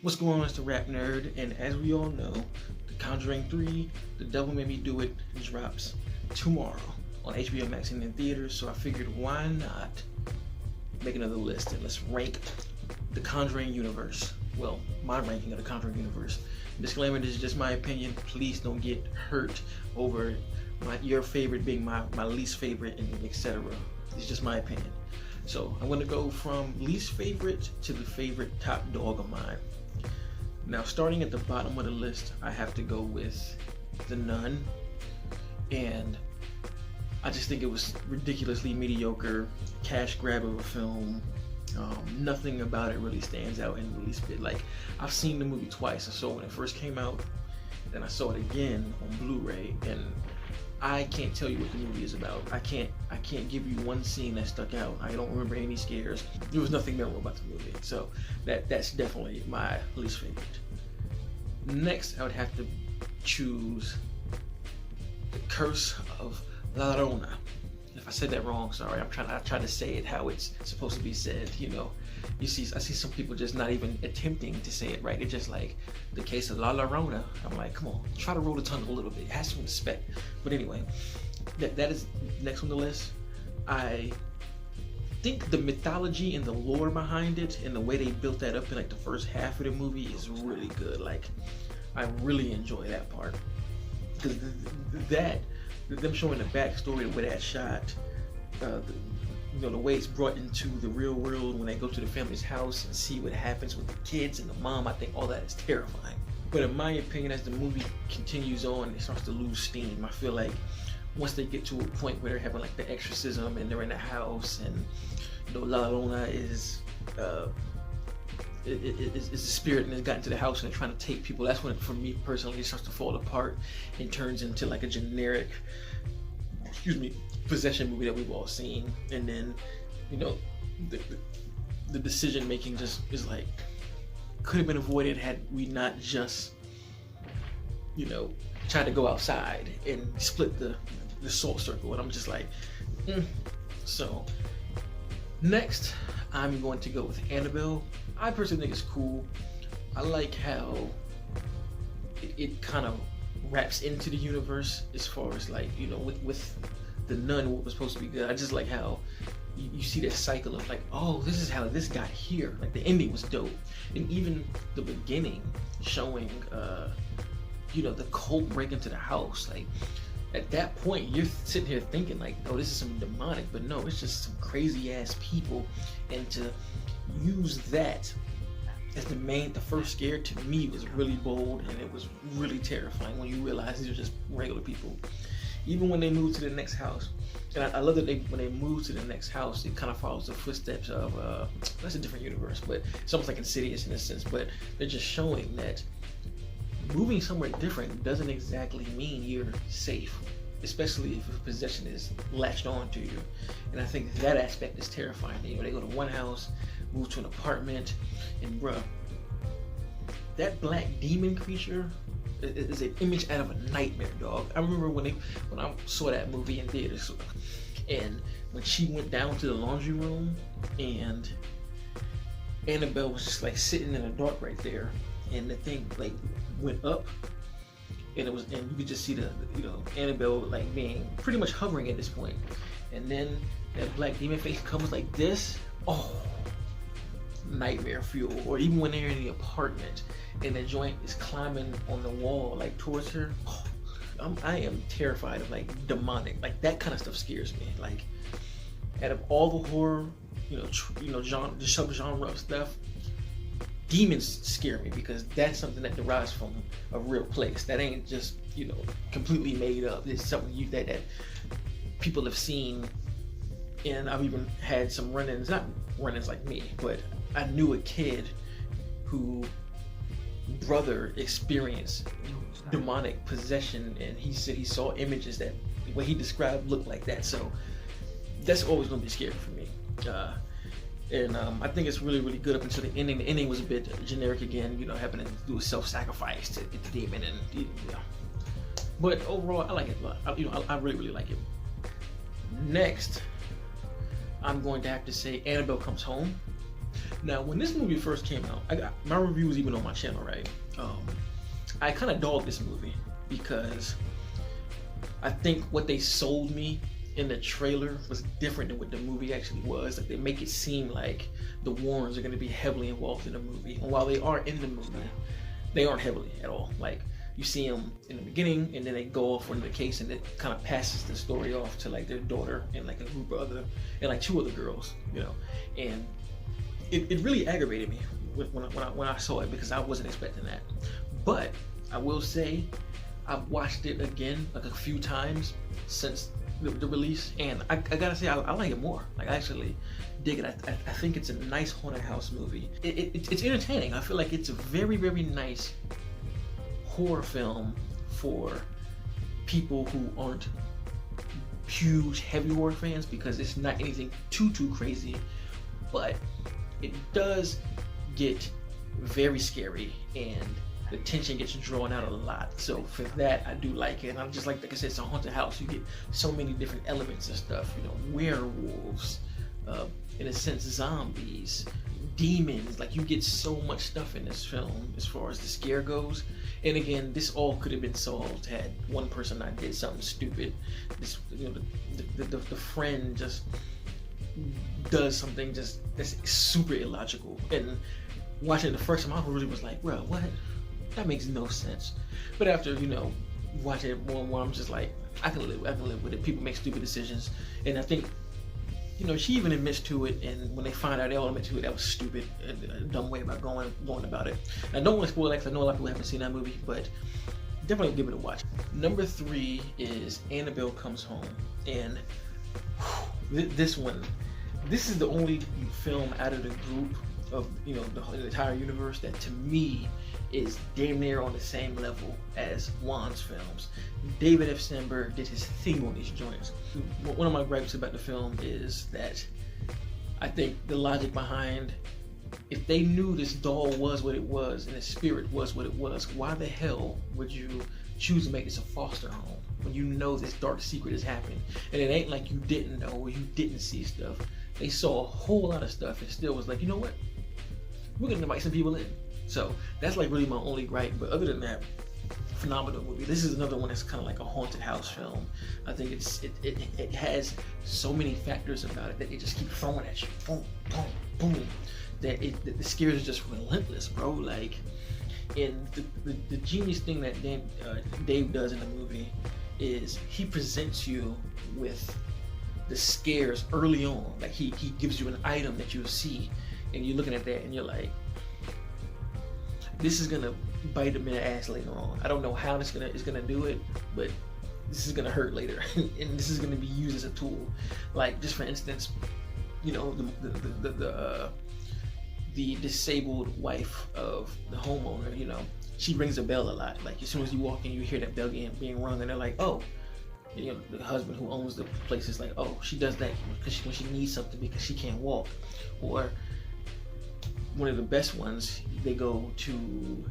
What's going on? It's the RapNerd, and as we all know, the Conjuring 3, The Devil Made Me Do It, drops tomorrow on HBO Max and in theaters, so I figured why not make another list and let's rank the Conjuring universe. Well, my ranking of the Conjuring universe. Disclaimer, this is just my opinion. Please don't get hurt over your favorite being my least favorite and etc. It's just my opinion. So I'm going to go from least favorite to the favorite top dog of mine. Now, starting at the bottom of the list, I have to go with The Nun, and I just think it was ridiculously mediocre, cash grab of a film. Nothing about it really stands out in the least bit. Like, I've seen the movie twice. I saw it when it first came out, then I saw it again on Blu-ray, and I can't tell you what the movie is about. I can't give you one scene that stuck out. I don't remember any scares. There was nothing memorable about the movie. So that's definitely my least favorite. Next, I would have to choose The Curse of La Rona. If I said that wrong, sorry. I try to say it how it's supposed to be said. You know, I see some people just not even attempting to say it right. They're just like, the case of La Rona. I'm like, come on, try to roll the tongue a little bit. Have some respect. But anyway, that is next on the list. I think the mythology and the lore behind it and the way they built that up in like the first half of the movie is really good. Like, I really enjoy that part, because them showing the backstory, the way that's shot, the way it's brought into the real world when they go to the family's house and see what happens with the kids and the mom, I think all that is terrifying. But in my opinion, as the movie continues on, it starts to lose steam. I feel like once they get to a point where they're having like the exorcism and they're in the house and La Rona is a spirit and has gotten to the house and they're trying to take people, that's when, for me personally, it starts to fall apart and turns into like a generic, possession movie that we've all seen. And then, the decision making just is like, could have been avoided had we not just, tried to go outside and split the salt circle. And I'm just like, So, next, I'm going to go with Annabelle. I personally think it's cool. I like how it kind of wraps into the universe as far as like, with The Nun, what was supposed to be good. I just like how you see that cycle of like, oh, this is how this got here. Like, the ending was dope. And even the beginning showing, the cult break into the house. Like, at that point, you're sitting here thinking like, oh, this is some demonic, but no, it's just some crazy ass people. And to use that as the first scare, to me was really bold, and it was really terrifying when you realize these are just regular people. Even when they move to the next house, and I love that when they move to the next house, it kind of follows the footsteps of that's a different universe, but it's almost like Insidious in a sense. But they're just showing that moving somewhere different doesn't exactly mean you're safe, especially if a possession is latched on to you. And I think that aspect is terrifying. They go to one house, move to an apartment, and bruh, that black demon creature is an image out of a nightmare, dog. I remember when I saw that movie in theaters, and when she went down to the laundry room, and Annabelle was just like sitting in the dark right there, and the thing like went up, and you could just see the Annabelle like being pretty much hovering at this point, and then that black demon face comes like this. Oh, nightmare fuel. Or even when they're in the apartment and the joint is climbing on the wall like towards her. Oh, I am terrified of like demonic, like that kind of stuff scares me. Like, out of all the horror, genre, the subgenre of stuff, demons scare me, because that's something that derives from a real place. That ain't just completely made up. It's something that people have seen. And I've even had some run-ins, not run-ins like me, but I knew a kid who brother experienced demonic possession, and he said he saw images that what he described looked like that. So that's always going to be scary for me. I think it's really, really good up until the ending. The ending was a bit generic again, having to do a self-sacrifice to get the demon, and but overall, I like it a lot. I really, really like it. Next, I'm going to have to say Annabelle Comes Home. Now, when this movie first came out, my review was even on my channel, right? I kind of dogged this movie because I think what they sold me in the trailer was different than what the movie actually was. Like, they make it seem like the Warrens are going to be heavily involved in the movie, and while they are in the movie, they aren't heavily at all. Like, you see them in the beginning, and then they go off on the case, and it kind of passes the story off to like their daughter and like a group of like 2 other girls, you know. And it really aggravated me when I saw it, because I wasn't expecting that. But I will say, I've watched it again like a few times since the release, and I gotta say, I like it more. Like, I actually dig it. I think it's a nice haunted house movie. It's entertaining. I feel like it's a very, very nice horror film for people who aren't huge heavy horror fans, because it's not anything too crazy, but it does get very scary, and the tension gets drawn out a lot. So for that, I do like it. And I'm just like I said, it's a haunted house. You get so many different elements and stuff. You know, werewolves, in a sense, zombies, demons. Like, you get so much stuff in this film as far as the scare goes. And again, this all could have been solved had one person not did something stupid. This, you know, the friend just does something just that's super illogical. And watching it the first time, I really was like, bro, what? That makes no sense. But after, you know, watching it more and more, I'm just like, I can live with it. People make stupid decisions, and I think, you know, she even admits to it. And when they find out, they all admit to it. That was stupid, a dumb way about going about it. I don't want to spoil it, because I know a lot of people haven't seen that movie, but definitely give it a watch. Number 3 is Annabelle Comes Home, and this is the only film out of the group of, you know, the entire universe that to me is damn near on the same level as Wan's films. David F. Sandberg did his thing on these joints. One of my gripes about the film is that I think the logic behind, if they knew this doll was what it was and the spirit was what it was, why the hell would you choose to make this a foster home when you know this dark secret is happening? And it ain't like you didn't know or you didn't see stuff. They saw a whole lot of stuff and still was like, you know what? We're gonna invite some people in. So that's like really my only gripe. But other than that, phenomenal movie. This is another one that's kind of like a haunted house film. I think it has so many factors about it that it just keep throwing at you, boom, boom, boom. That the scares are just relentless, bro. Like, and the genius thing that Dave does in the movie is he presents you with the scares early on. Like, he gives you an item that you'll see, and you're looking at that and you're like, this is gonna bite him in the ass later on. I don't know how it's gonna do it, but this is gonna hurt later, and this is gonna be used as a tool. Like, just for instance, you know, the disabled wife of the homeowner, you know, she rings a bell a lot. Like, as soon as you walk in, you hear that bell being rung, and they're like, oh, you know, the husband who owns the place is like, oh, she does that because when she needs something because she can't walk. Or one of the best ones, they go to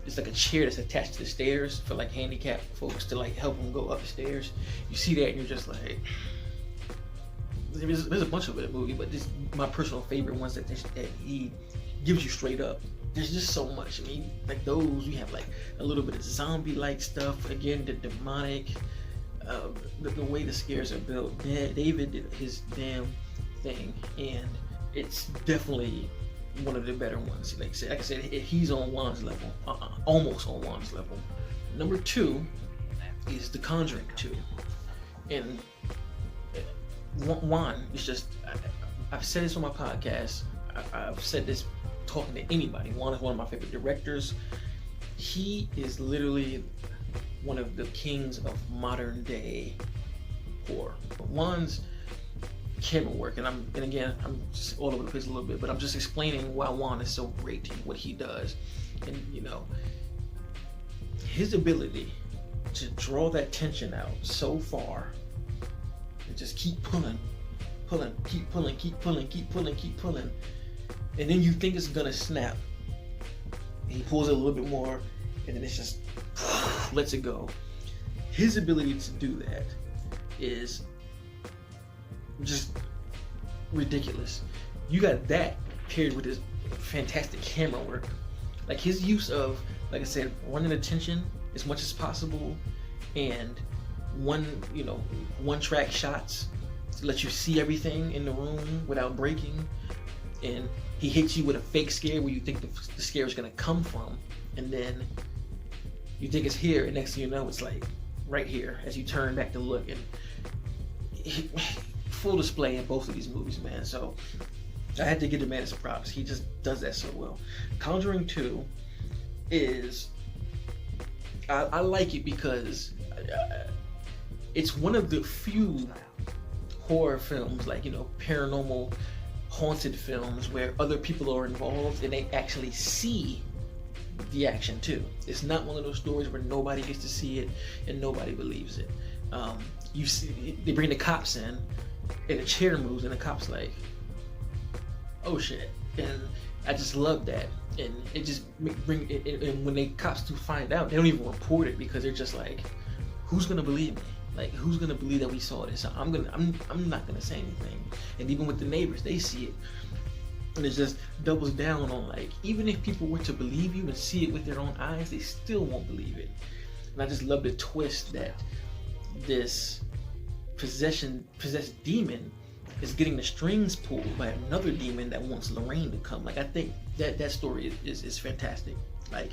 it's like a chair that's attached to the stairs for like handicapped folks to like help them go up the stairs. You see that and you're just like, there's a bunch of it in the movie, but this my personal favorite ones that he gives you straight up. There's just so much. I mean, like those, you have like a little bit of zombie-like stuff. Again, the demonic, the way the scares are built. David did his damn thing, and it's definitely one of the better ones. Like I said, he's on Wan's level, almost on Wan's level. Number 2 is The Conjuring 2, and Wan is just. I've said this on my podcast. I've said this talking to anybody. Wan is one of my favorite directors. He is literally one of the kings of modern day horror. Wan's camera work, and again, I'm just all over the place a little bit, but I'm just explaining why Wan is so great and what he does. And you know, his ability to draw that tension out so far and just keep pulling, keep pulling, and then you think it's gonna snap. He pulls it a little bit more, and then it's just lets it go. His ability to do that is just ridiculous. You got that paired with his fantastic camera work. Like his use of, like I said, running the tension as much as possible, and one track shots to let you see everything in the room without breaking. And he hits you with a fake scare where you think the scare is gonna come from, and then you think it's here, and next thing you know, it's like right here as you turn back to look. And full display in both of these movies, man. So I had to give the man his props. He just does that so well. Conjuring 2 is, I like it because it's one of the few horror films, like, paranormal haunted films, where other people are involved and they actually see the action too. It's not one of those stories where nobody gets to see it and nobody believes it. You see, they bring the cops in and a chair moves and the cop's like, oh shit. And I just love that. And it just and when the cops do find out, they don't even report it, because they're just like, who's gonna believe me? Like, who's gonna believe that we saw this? I'm not gonna say anything. And even with the neighbors, they see it. And it just doubles down on, like, even if people were to believe you and see it with their own eyes, they still won't believe it. And I just love the twist that this possessed demon is getting the strings pulled by another demon that wants Lorraine to come. Like, I think that story is fantastic. Like,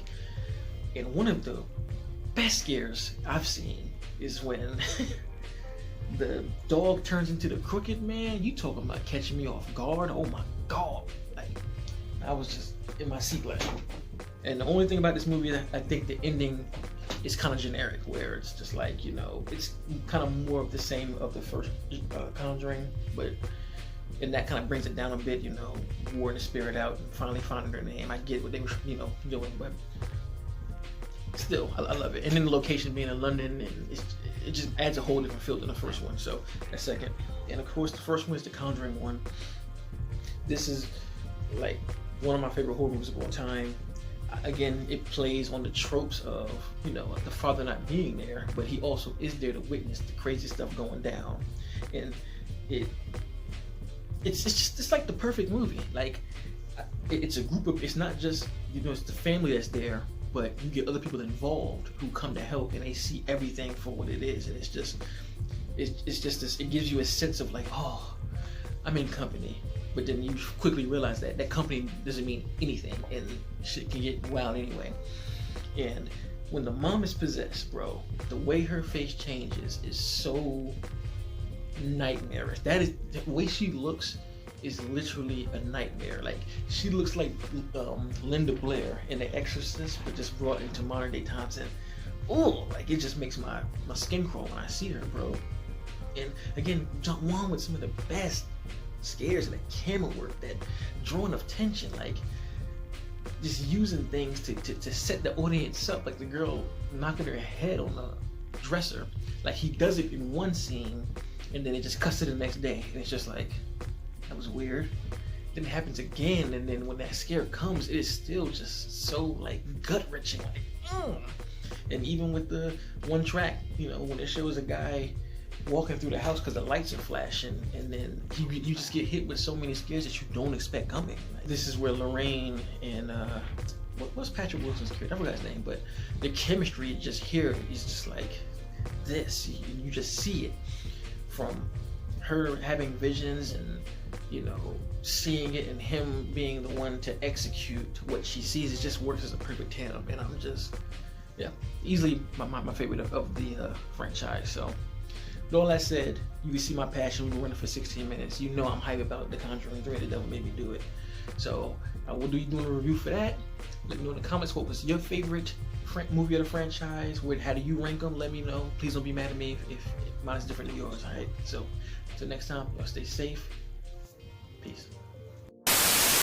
and one of the best scares I've seen is when the dog turns into the crooked man. You talking about catching me off guard? Oh my god! Like, I was just in my seat like. And the only thing about this movie, I think the ending is kind of generic, where it's just like, it's kind of more of the same of the first Conjuring, and that kind of brings it down a bit, wore the spirit out and finally finding her name. I get what they were, doing, but still, I love it. And then the location being in London, and it just adds a whole different feel than the first one. So that's second. And of course, the first one is the Conjuring one. This is like one of my favorite horror movies of all time. Again, it plays on the tropes of, the father not being there, but he also is there to witness the crazy stuff going down. And it's like the perfect movie. Like, it's a group of, it's not just, it's the family that's there, but you get other people involved who come to help, and they see everything for what it is. And it's just this, it gives you a sense of like, oh, I'm in company. But then you quickly realize that company doesn't mean anything, and shit can get wild anyway. And when the mom is possessed, bro, the way her face changes is so nightmarish. That is, the way she looks is literally a nightmare. Like, she looks like Linda Blair in The Exorcist, but just brought into modern day times. And like, it just makes my skin crawl when I see her, bro. And again, John Wong with some of the best scares and the camera work, that drawing of tension, like just using things to set the audience up, like the girl knocking her head on the dresser. Like, he does it in one scene, and then it just cuts to the next day, and it's just like, that was weird. Then it happens again, and then when that scare comes, it is still just so like gut-wrenching, like, And even with the one track, when it shows a guy walking through the house because the lights are flashing, and then you just get hit with so many scares that you don't expect coming. This is where Lorraine and what's Patrick Wilson's character? I forgot his name, but the chemistry just here is just like this. You just see it from her having visions and seeing it, and him being the one to execute what she sees. It just works as a perfect tandem, and I'm just easily my favorite of the franchise. So. With all that said, you can see my passion. We've been running for 16 minutes. I'm hyped about The Conjuring 3. The devil made me do it. So I will be doing a review for that. Let me know in the comments what was your favorite movie of the franchise. How do you rank them? Let me know. Please don't be mad at me if mine is different than yours. Alright. So until next time, y'all stay safe. Peace.